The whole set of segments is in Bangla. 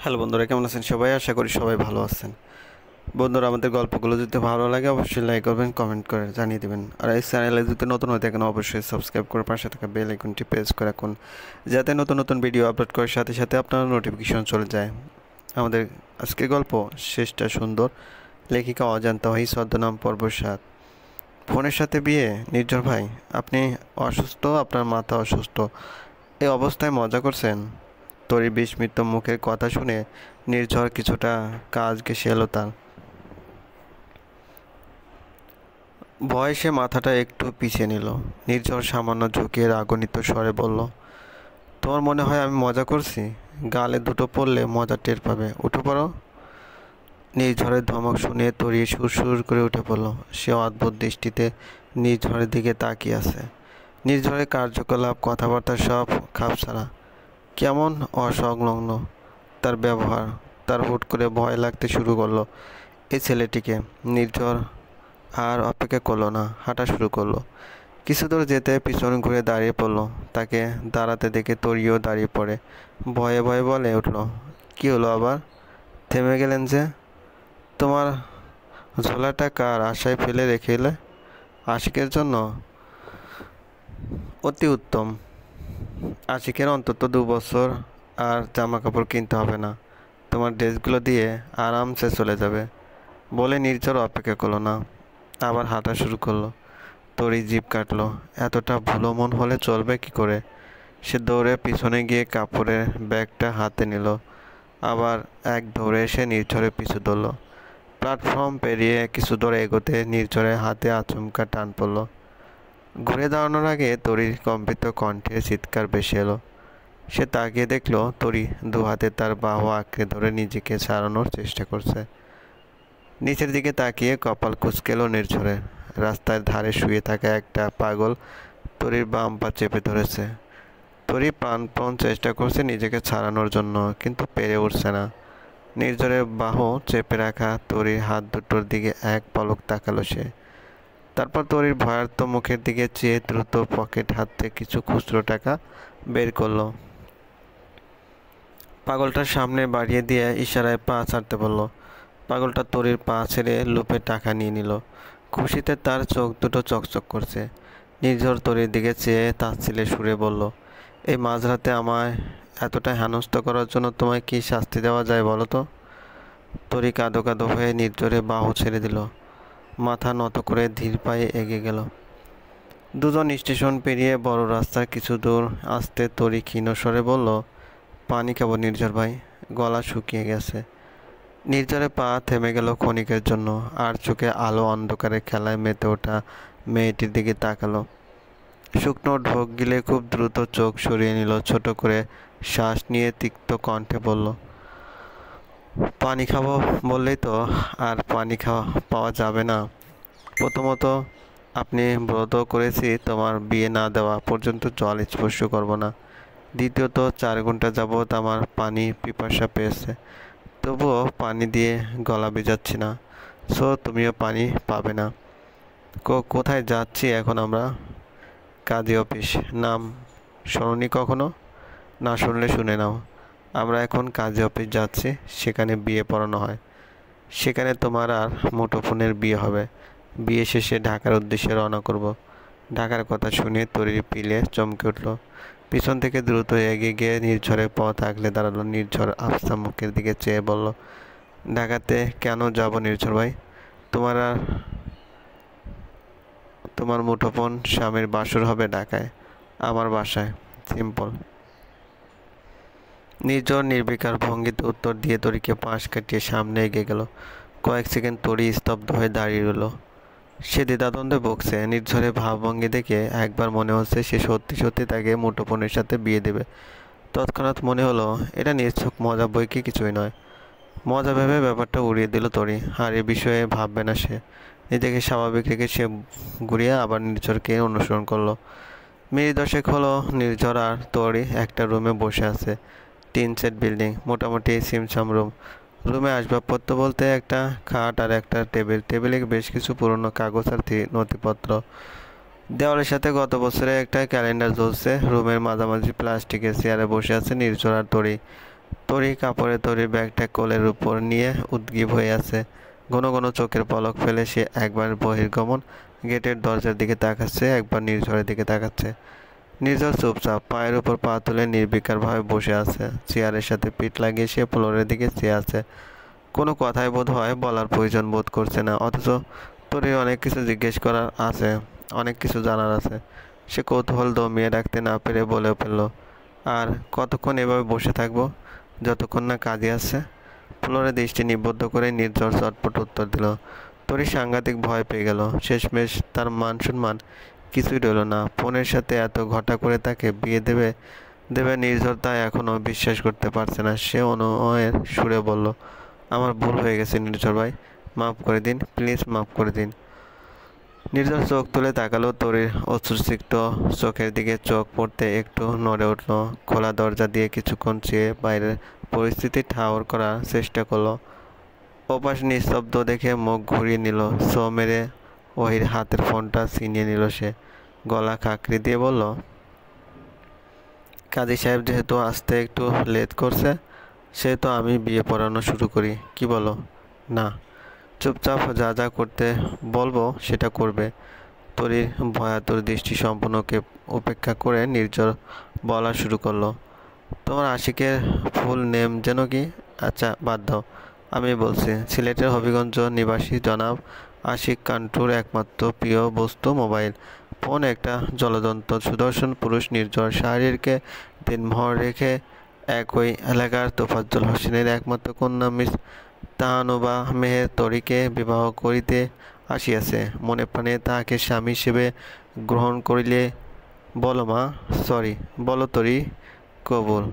হ্যালো বন্ধুরা, কেমন আছেন সবাই? আশা করি সবাই ভালো আছেন। বন্ধুরা, আমাদের গল্পগুলো যদি ভালো লাগে অবশ্যই লাইক করবেন, কমেন্ট করে জানিয়ে দেবেন। আর এই চ্যানেলে যদি নতুন হয়ে থাকেন অবশ্যই সাবস্ক্রাইব করে পাশে থাকা বেল আইকনটি প্রেস করে রাখুন, যাতে নতুন নতুন ভিডিও আপলোড করার সাথে সাথে আপনার নোটিফিকেশন চলে যায়। আমাদের আজকের গল্প শেষটা সুন্দর। লেখিকা অজান্তা হই, ছদ্মনাম পর্ব 7। ফোনের সাথে বিয়ে? নির্ঝর ভাই, আপনি অসুস্থ, আপনার মাথা অসুস্থ, এই অবস্থায় মজা করছেন? তরির বিস্মিত মুখের কথা শুনে নির্ঝর কিছুটা কাজ ঘেঁষে এলো তার। ভয়ে সে মাথাটা একটু পিছিয়ে নিল। নির্ঝর সামান্য ঝুঁকিয়ে রাগনিত স্বরে বলল, তোমার মনে হয় আমি মজা করছি? গালে দুটো পড়লে মজা টের পাবে, উঠে পড়ো। নির্ঝরের ধমক শুনে তরি সুরসুর করে উঠে পড়ল। সে অদ্ভুত দৃষ্টিতে নির্ঝরের দিকে তাকিয়ে আছে। নির্ঝরের কার্যকলাপ, কথাবার্তা সব খাপছাড়া, কেমন অসংলগ্ন তার ব্যবহার। তার হুট করে ভয় লাগতে শুরু করলো এই ছেলেটিকে। নির্ঝর আর অপেক্ষা করলো না, হাঁটা শুরু করলো। কিছু দূর যেতে পিছন ঘুরে দাঁড়িয়ে পড়লো। তাকে দাঁড়াতে দেখে তরিও দাঁড়িয়ে পড়ে ভয়ে ভয়ে বলে উঠল, কি হলো আবার? থেমে গেলেন যে? তোমার ঝোলাটা কার আশায় ফেলে রেখে এলে? আশিকের জন্য? অতি উত্তম। আশিকের অন্তত 2 বছর আর জামা কাপড় কিনতে হবে না, তোমার ড্রেসগুলো দিয়ে আরামসে চলে যাবে। বলে নির্ঝর অপেক্ষা করলো না, আবার হাঁটা শুরু করলো। তরি জিভ কাটলো। এতটা ভুলো মন হলে চলবে কি করে? সে দৌড়ে পিছনে গিয়ে কাপড়ের ব্যাগটা হাতে নিল। আবার এক দৌড়ে এসে নির্ঝরের পিছু ধরল। প্ল্যাটফর্ম পেরিয়ে কিছু দূর এগোতে নির্ঝরের হাতে আচমকা টান পড়ল। ঘুরে দাঁড়ানোর আগে তরির কম্পিত কণ্ঠে চিৎকার ভেসে এলো। সে তাকিয়ে দেখলো তরি দু হাতে তার বাহু আঁকড়ে ধরে নিজেকে ছাড়ানোর চেষ্টা করছে। নিচের দিকে তাকিয়ে কপাল কুঁচকেলো নির্ঝরের। রাস্তার ধারে শুয়ে থাকা একটা পাগল তরির বাম পা চেপে ধরেছে। তরি প্রাণপণ চেষ্টা করছে নিজেকে ছাড়ানোর জন্য, কিন্তু পেরে উঠছে না। নির্ঝরের বাহু চেপে রাখা তরির হাত দুটোর দিকে এক পলক তাকালো সে। তারপর তরির ভয়ার্ত মুখের দিকে চেয়ে দ্রুত পকেট হাতে কিছু খুচরো টাকা বের করলো। পাগলটার সামনে বাড়িয়ে দিয়ে ইশারায় পা ছাড়তে বলল। পাগলটা তরির পা ছেড়ে লুপে টাকা নিয়ে নিল। খুশিতে তার চোখ দুটো চকচক করছে। নির্ঝর তরির দিকে চেয়ে তাচ্ছিল্যের সুরে বলল, এই মাঝরাতে আমায় এতটা হেনস্থ করার জন্য তোমায় কি শাস্তি দেওয়া যায় বলো তো? তরি কাঁদো কাঁদো হয়ে নির্ঝরে বাহু ছেড়ে দিল। মাথা নত করে ধীর পায়ে এগিয়ে গেল। দুজন স্টেশন পেরিয়ে বড় রাস্তার কিছু দূর আসতে তরি ক্ষীণ স্বরে বলল, পানি খাবো নির্ঝর ভাই, গলা শুকিয়ে গেছে। নির্ঝরে পা থেমে গেল ক্ষণিকের জন্য, আর চোখে আলো অন্ধকারে খেলায় মেতে ওঠা মেয়েটির দিকে তাকালো। শুকনো ঢোক গিলে খুব দ্রুত চোখ সরিয়ে নিল, ছোট করে শ্বাস নিয়ে তিক্ত কণ্ঠে বলল, পানি খাবো বললেই তো আর পানি খাওয়া পাওয়া যাবে না? প্রথমত আপনি ব্রত করেছি তোমার বিয়ে না দেওয়া পর্যন্ত জল স্পর্শ করব না। দ্বিতীয়ত 4 ঘন্টা যাবৎ আমার পানি পিপাসা পেয়েছে, তবুও পানি দিয়ে গলা ভিজাচ্ছি না। সো তুমিও পানি পাবে না। কোথায় যাচ্ছি এখন আমরা? কাজী অফিস। নাম শোনোনি কখনো? না শুনলে শুনে নাও। আমরা এখন কাজী অফিস যাচ্ছি, সেখানে বিয়ে পড়ানো হয়। সেখানে তোমার আর মুঠোফোনের বিয়ে হবে। বিয়ে শেষে ঢাকার উদ্দেশ্যে রওনা করব। ঢাকার কথা শুনে তরির পিলে চমকে উঠল। পিছন থেকে দ্রুত এগিয়ে গিয়ে নির্ঝরের পথ আগলে দাঁড়ালো। নির্ঝর আফসা মুখের দিকে চেয়ে বলল, ঢাকাতে কেন যাব নির্ঝর ভাই? তোমার আর তোমার মুঠোফোন স্বামীর বাসর হবে ঢাকায়, আমার বাসায়, সিম্পল। নির্ঝর নির্বিকার ভঙ্গিতে উত্তর দিয়ে তরিকে পাশ কাটিয়ে সামনে এগিয়ে গেল। কয়েক সেকেন্ড তরি স্তব্ধ হয়ে দাঁড়িয়ে রইল। সে দ্বিধাদ্বন্দ্বে বকছে। নির্ঝরের ভাবভঙ্গি দেখে একবার মনে হচ্ছে সে সত্যি সত্যি তাকে মুঠোফোনের সাথে বিয়ে দেবে। তৎক্ষণাৎ মনে হলো এটা নিছক মজা, বই কি কিছুই নয়। মজা ভেবে ব্যাপারটা উড়িয়ে দিল তরি। আর এ বিষয়ে ভাববে না সে। নিজেকে স্বাভাবিক রেখে সে ঘুরিয়ে আবার নির্ঝরকে অনুসরণ করলো। মিনিট 10 হলো নির্ঝর আর তরি একটা রুমে বসে আছে। 3 সেট বিল্ডিং, মোটামুটি ছিমছাম রুম। রুমে আসবাবপত্র বলতে একটা খাট আর একটা টেবিলে বেশ কিছু পুরনো কাগজ আর নথিপত্র। দেওয়ালের সাথে গত বছরে একটা ক্যালেন্ডার ঝুলছে। রুমের মাঝামাঝি প্লাস্টিকের চেয়ারে বসে আছে নির্ঝর আর তরি। তরি কাপড়ে তরির ব্যাগটা কোলের উপর নিয়ে উদ্গ্রীব হয়ে আছে। ঘন ঘন চোখের পলক ফেলে সে একবার বহির্গমন গেটের দরজার দিকে তাকাচ্ছে, একবার নির্ঝরের দিকে তাকাচ্ছে। নির্ঝর চুপচাপ পায়ের উপর পা তুলে নির্বিকারভাবে বসে আছে। চেয়ারের সাথে পিঠ লাগিয়ে সে ফ্লোরের দিকে চেয়ে আছে। কোনো কথাই বোধ হয় বলার প্রয়োজন বোধ করছে না, অথচ তরির অনেক কিছু জিজ্ঞেস করার আছে, অনেক কিছু জানার আছে। সে কৌতূহল দমিয়ে রাখতে না পেরে বলে ফেলল, আর কতক্ষণ এভাবে বসে থাকবো? যতক্ষণ না কাজে আসছে। ফ্লোরে দৃষ্টি নিবদ্ধ করে নির্ঝর চটপট উত্তর দিল। তরি সাংঘাতিক ভয় পেয়ে গেল। শেষমেশ তার মান সম্মান কিছুই রইল না। বোনের সাথে এত ঘটা করে তাকে বিয়ে দেবে দেবে নির্ঝর তা এখনও বিশ্বাস করতে পারছে না। সে অনুনয়ের সুরে বলল, আমার ভুল হয়ে গেছে নির্ঝর ভাই, মাফ করে দিন, প্লিজ মাফ করে দিন। নির্ঝর চোখ তুলে তাকালো তরির অশ্রুসিক্ত চোখের দিকে। চোখ পড়তে একটু নড়ে উঠল। খোলা দরজা দিয়ে কিছুক্ষণ চেয়ে বাইরের পরিস্থিতি ঠাউর করার চেষ্টা করলো। ওপাশ নিস্তব্ধ দেখে মুখ ঘুরিয়ে নিল। সো মেরে ওহির হাতের ফোনটা ছিনিয়ে নিল সে। গলা কাকড়ি দিয়ে বলল, কাজী সাহেব যেহেতু আসতে একটু লেট করছে, সেহেতু আমি বিয়ে পড়ানো শুরু করি, কি বলো? না, চুপচাপ যা যা করতে বলবো সেটা করবে। তরির ভয়াতুর দৃষ্টি সম্পূর্ণকে উপেক্ষা করে নির্ঝর বলা শুরু করলো, তোমার আশিকের ফুল নেম যেন কি? আচ্ছা বাদ দাও, আমি বলছি, সিলেটের হবিগঞ্জ নিবাসী জনাব আশিক কান্টুর একমাত্র প্রিয় বস্তু মোবাইল ফোন। একটা জলদন্ত সুদর্শন পুরুষ নির্ঝর শাহরিয়ারকে দিনভর রেখে একই এলাকার তোফাজ্জল হোসেনের একমাত্র কন্যা মিস তাহানুবা মেহের তরিকে বিবাহ করিতে আসিয়াছে। মনে প্রাণে তাহাকে স্বামী হিসেবে গ্রহণ করিলে বলো মা, সরি বলো তরি, কবুল।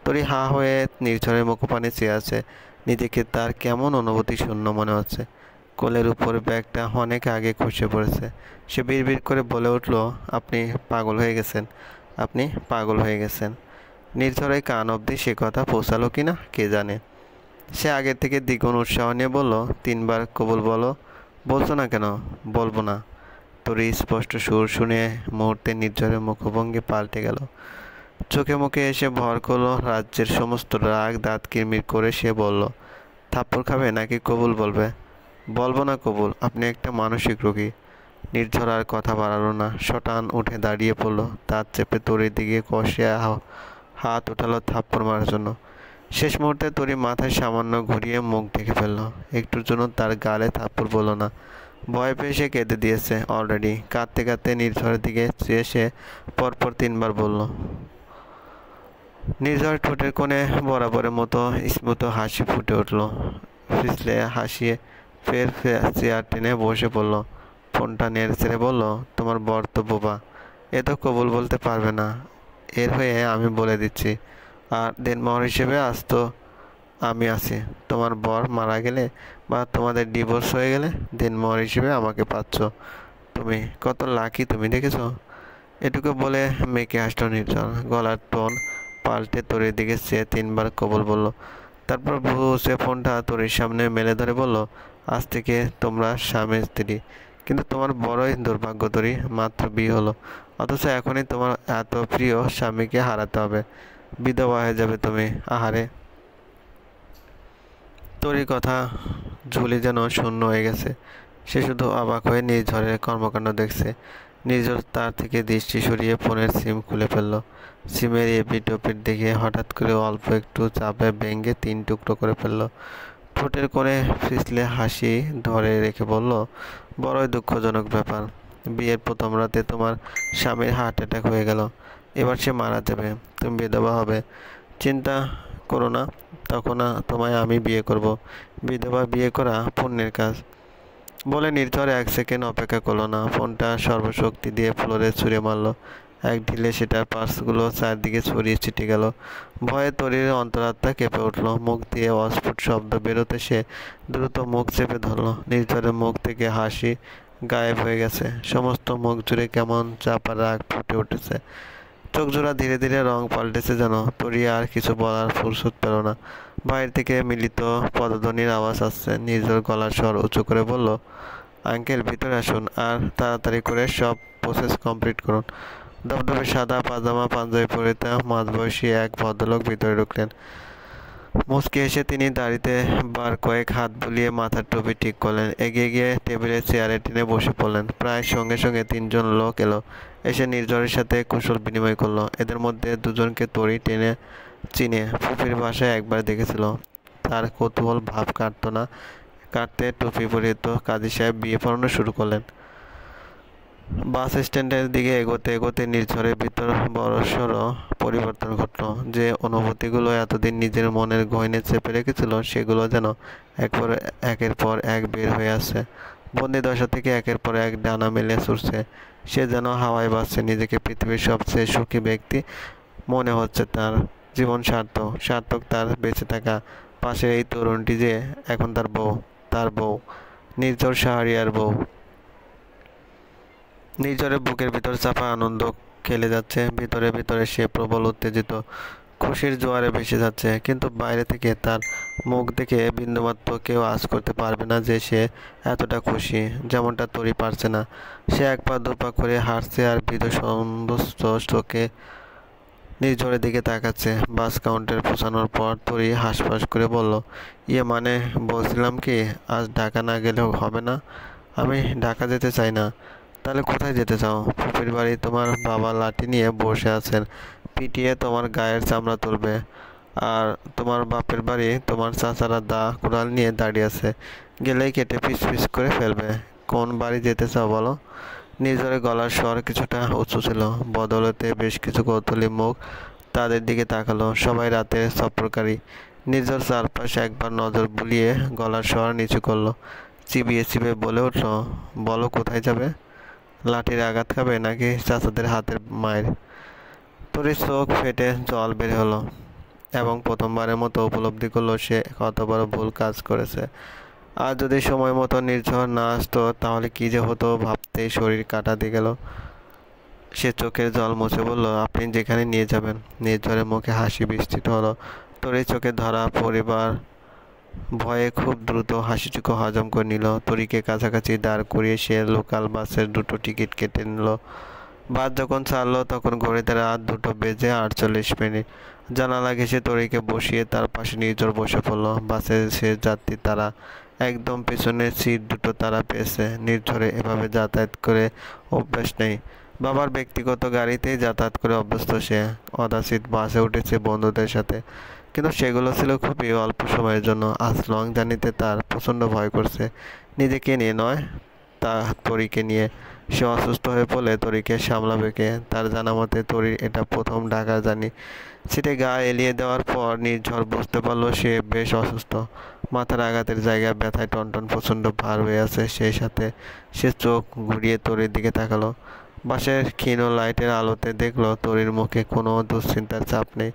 তরি হা হয়ে নির্ঝরের মুখপানে চেয়ে আছে। নিজেকে তার কেমন অনুভূতি শূন্য মনে হচ্ছে। কোলের উপর ব্যাগটা অনেক আগে খসে পড়েছে। সে বিড়বিড় করে বলে উঠল, আপনি পাগল হয়ে গেছেন, আপনি পাগল হয়ে গেছেন। নির্ঝরের কান অবধি সে কথা পৌঁছালো কিনা কে জানে। সে আগে থেকে দ্বিগুণ উৎসাহ নিয়ে বলল, তিনবার কবুল বলো। বলছো না কেন? বলবো না। তরি স্পষ্ট সুর শুনে মুহূর্তে নির্ঝরের মুখভঙ্গি পাল্টে গেল। চোখে মুখে এসে ভর করলো রাজ্যের সমস্ত রাগ। দাঁত কিরমির করে সে বলল, থাপ্পড় খাবে নাকি কবুল বলবে? বলবো না কবুল, আপনি একটা মানসিক রোগী। নির্ঝর আর কথা বাড়ালো না, শটান উঠে দাঁড়িয়ে পড়লো। দাঁত চেপে তরির দিকে কষিয়ে হাত উঠালো থাপ্পড় মারার জন্য। শেষ মুহূর্তে তরি মাথায় সামান্য ঘুরিয়ে মুখ ঢেকে ফেললো। একটুর জন্য তার গালে থাপ্পড় বলল না। ভয় পেয়ে সে কেঁদে দিয়েছে অলরেডি। কাঁদতে কাঁদতে নির্ঝরের দিকে চেয়ে সে পরপর তিনবার বলল। নির্ঝর ঠোঁটের কোণে বরাবরের মতো স্মুত হাসি ফুটে উঠল। ফিসলে হাসিয়ে ফের চেয়ার টেনে বসে পড়ল। ফোনটা নেড়ে ছেড়ে বলল, তোমার বর তো বোবা, এ তো কবুল বলতে পারবে না। এর হয়ে আমি বলে দিচ্ছি, আর দেনমোহর হিসেবে আজ তো আমি আছি। তোমার বর মারা গেলে বা তোমাদের ডিভোর্স হয়ে গেলে দেনমোহর হিসেবে আমাকে পাচ্ছ। তুমি কত লাকি তুমি, দেখেছো? এটুকু বলে মেয়েকে হাসল নির্ঝর। গলার টোন পাল্টে তরির দিকে চেয়ে তিনবার কবুল বলল। তারপর বুঝে ফোনটা তরির সামনে মেলে ধরে বলল, আজ থেকে তোমরা স্বামী স্ত্রী। কিন্তু তোমার বড়ই দুর্ভাগ্য তরি, মাত্র বিয়ে হলো, অথচ এখনই তোমার এত প্রিয় স্বামীকে হারাতে হবে। বিধবা হয়ে যাবে তুমি। আহারে। তরির কথা ঝুলি যেন শূন্য হয়ে গেছে। সে শুধু অবাক হয়ে নির্ঝরের কর্মকাণ্ড দেখছে। নির্ঝর তার থেকে দৃষ্টি সরিয়ে ফোনের সিম খুলে ফেলল। সিমের এপিট ওপিট দেখে হঠাৎ করে অল্প একটু চাপে ভেঙে তিন টুকরো করে ফেলল। ঠোঁটের কোণে ফিসলে হাসি ধরে রেখে বলল, বড়ই দুঃখজনক ব্যাপার। বিয়ের প্রথম রাতে তোমার স্বামীর হার্ট অ্যাটাক হয়ে গেল। এবার সে মারা যাবে, তুমি বিধবা হবে। চিন্তা করো না, তখন তোমায় আমি বিয়ে করব। বিধবা বিয়ে করা পুণ্যের কাজ। বলে নির্ঝর এক সেকেন্ড অপেক্ষা করলো না। ফোনটা সর্বশক্তি দিয়ে ফ্লোরে ছুঁড়ে মারলো। এক ঢিলে সেটার পার্টসগুলো চারদিকে ছড়িয়ে ছিটে গেল। ভয়ে তরির অন্তরাত্মা কেঁপে উঠল। মুখ দিয়ে অস্ফুট শব্দ বেরোতে সে দ্রুত মুখ চেপে ধরল। নির্ঝরের মুখ থেকে হাসি গায়েব হয়ে গেছে। সমস্ত মুখ জুড়ে কেমন চাপা রাগ ফুটে উঠেছে। চোখজোড়া ধীরে ধীরে রং পাল্টেছে যেন। তরি আর কিছু বলার ফুরসত পেল না। বাইরে থেকে মিলিত পদধ্বনির আওয়াজ আসছে। নির্ঝর গলার স্বর উঁচু করে বলল, আঙ্কেল ভিতরে আসুন, আর তাড়াতাড়ি করে সব প্রসেস কমপ্লিট করুন। ধবধবে সাদা পাজামা পাঞ্জাবি পরিহিত মাঝবয়সী এক ভদ্রলোক ভিতরে ঢুকলেন। মুচকি এসে তিনি দাড়িতে বার কয়েক হাত বুলিয়ে মাথার টুপি ঠিক করলেন। এগিয়ে গিয়ে টেবিলের চেয়ারে টেনে বসে পড়লেন। প্রায় সঙ্গে সঙ্গে তিনজন লোক এলো, এসে নির্ঝরের সাথে কুশল বিনিময় করলো। এদের মধ্যে দুজনকে তরি টেনে চিনে ফুপির বাসায় একবার দেখেছিল। তার কৌতূহল ভাব কাটতে টুপি পরিয়ে তো কাজী সাহেব বিয়ে পড়ানো শুরু করলেন। বাস স্ট্যান্ডের দিকে এগোতে এগোতে নির্ঝরের ভিতর বড়সড় পরিবর্তন ঘটল। যে অনুভূতিগুলো এতদিন নিজের মনের গহীনে চেপে রেখেছিল সেগুলো যেন একের পর এক বের হয়ে আসছে। বন্দি দশা থেকে একের পর এক ডানা মেলে ছুটছে। সে যেন হাওয়ায় ভাসছে। নিজেকে পৃথিবীর সবচেয়ে সুখী ব্যক্তি মনে হচ্ছে তার। জীবন সার্থক তার বেঁচে থাকা। পাশের এই তরুণটি যে এখন তার বউ নির্ঝর শাহরিয়ার বউ। নির্ঝরের বুকের ভিতর চাপা আনন্দ খেলে যাচ্ছে। ভিতরে ভিতরে সে প্রবল উত্তেজিত, খুশির জোয়ারে ভেসে যাচ্ছে। কিন্তু বাইরে থেকে তার মুখ দেখে বিন্দুমাত্র কেউ আঁচ করতে পারবে না যে সে এতটা খুশি, যেমনটা তরি পারছে না। সে এক পা দু পা করে হাঁটছে আর ভীত সন্তুষ্ট চোখে নির্ঝরের দিকে তাকাচ্ছে। বাস কাউন্টারে পৌঁছানোর পর তরি হাঁসফাঁস করে বলল, মানে বলছিলাম কি, আজ ঢাকা না গেলেও হবে না? আমি ঢাকা যেতে চাই না। তাহলে কোথায় যেতে চাও? ফুপির বাড়ি। তোমার বাবা লাঠি নিয়ে বসে আছেন, পিটিয়ে তোমার গায়ের চামড়া তুলবে। আর তোমার বাপের বাড়ি, তোমার চাচারা দা কুড়াল নিয়ে দাঁড়িয়ে আছে, গেলেই কেটে পিস পিস করে ফেলবে। কোন বাড়ি যেতে চাও বলো? নির্ঝরের গলার স্বর কিছুটা উঁচু ছিল। বদলতে বেশ কিছু কৌতূহলী মুখ তাদের দিকে তাকালো। সবাই রাতের সফরকারী। নির্ঝর চারপাশে একবার নজর বুলিয়ে গলার স্বর নিচু করলো। চিবিয়ে চিবিয়ে বলে উঠল, বলো কোথায় যাবে? লাঠির আঘাত খাবে নাকি চাচাদের হাতের মায়ের? তরির চোখ ফেটে জল বের হলো এবং প্রথমবারের মতো উপলব্ধি করলো সে কত বড় ভুল কাজ করেছে। আর যদি সময় মতো নির্ঝর না আসতো তাহলে কি যে হতো ভাবতেই শরীর কাঁটা দিয়ে গেল। সে চোখের জল মুছে বলল, আপনি যেখানে নিয়ে যাবেন। নির্ঝরের মুখে হাসি বিস্তৃত হলো। তরির চোখে ধরা পরিবার ভয়ে খুব দ্রুত হাসিটুকু হজম করে নিল। তরিকে কাছাকাছি দাঁড় করিয়ে সে লোকাল বাসের দুটো টিকিট কেটে নিল। বাস যখন ছাড়লো তখন ঘড়িতে রাত 2:48। জানালা ঘেঁষে তরিকে বসিয়ে তার পাশে নির্ঝর বসে পড়লো। বাসের শেষ যাত্রী তারা। একদম পেছনের সিট দুটো তারা পেয়েছে। নির্ঝরে এভাবে যাতায়াত করে অভ্যাস নেই। বাবার ব্যক্তিগত গাড়িতেই যাতায়াত করে অভ্যস্ত সে। অদাচিত বাসে উঠেছে বন্ধুদের সাথে, কিন্তু সেগুলো ছিল খুবই অল্প সময়ের জন্য। আজ লং জার্নিতে তার প্রচণ্ড ভয় করছে। নিজেকে নিয়ে নয়, তা তরিকে নিয়ে। সে অসুস্থ হয়ে পড়লে তরিকে সামলাবে কে? তার জানা মতে তরির এটা প্রথম ঢাকা জার্নি। সিটে গা এলিয়ে দেওয়ার পর নির্ঝর বুঝতে পারলো সে বেশ অসুস্থ। মাথার আঘাতের জায়গায় ব্যথায় টনটন প্রচণ্ড ভার হয়ে আছে। সেই সাথে সে চোখ ঘুরিয়ে তরির দিকে তাকালো। বাসের ক্ষীণ লাইটের আলোতে দেখলো তরির মুখে কোনো দুশ্চিন্তার ছাপ নেই,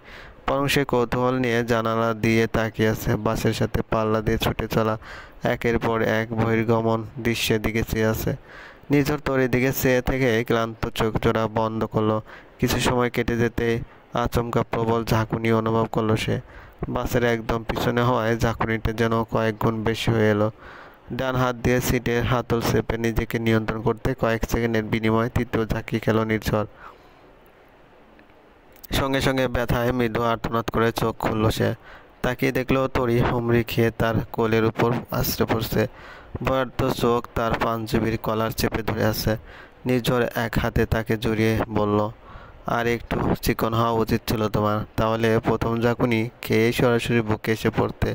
বরং সে কৌতূহল নিয়ে জানালা দিয়ে তাকিয়ে আছে। বাসের সাথে পাল্লা দিয়ে ছুটে চলা একের পর এক বহির্গমন দৃশ্যের দিকে চেয়ে আছে। নির্ঝর তরির দিকে চেয়ে থেকে ক্লান্ত চোখ জোড়া বন্ধ করলো। কিছু সময় কেটে যেতে আচমকা প্রবল ঝাঁকুনি অনুভব করলো সে। বাসের একদম পিছনে হওয়ায় ঝাঁকুনিটা যেন কয়েক গুণ বেশি হয়ে এলো। ডান হাত দিয়ে সিটের হাতল চেপে নিজেকে নিয়ন্ত্রণ করতে কয়েক সেকেন্ডের বিনিময়ে তৃতীয় ঝাঁকি খেল নির্ঝর। সঙ্গে সঙ্গে ব্যথায় মৃদু আর্তনাদ করে চোখ খুলল সে। তাকিয়ে দেখলো তরি হুমড়ি খেয়ে তার কোলের উপর আছড়ে পড়ছে। বরাদ্দ চোখ তার পাঞ্জাবির কলার চেপে ধরে আছে। নির্ঝর এক হাতে তাকে জড়িয়ে বলল, আর একটু চিকন হওয়া উচিত ছিল তোমার। তাহলে প্রথম ঝাঁকুনি খেয়েই সরাসরি বুকে এসে পড়তে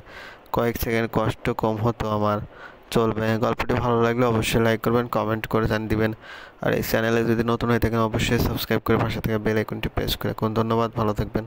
কয়েক সেকেন্ড কষ্ট কম হতো আমার। চলবে। গল্পটি ভালো লাগলে অবশ্যই লাইক করবেন, কমেন্ট করে জানিয়ে দিবেন। আর এই চ্যানেলে যদি নতুন হয়ে থাকেন অবশ্যই সাবস্ক্রাইব করে পাশে থেকে বেল আইকনটি প্রেস করে রাখুন। ধন্যবাদ, ভালো থাকবেন।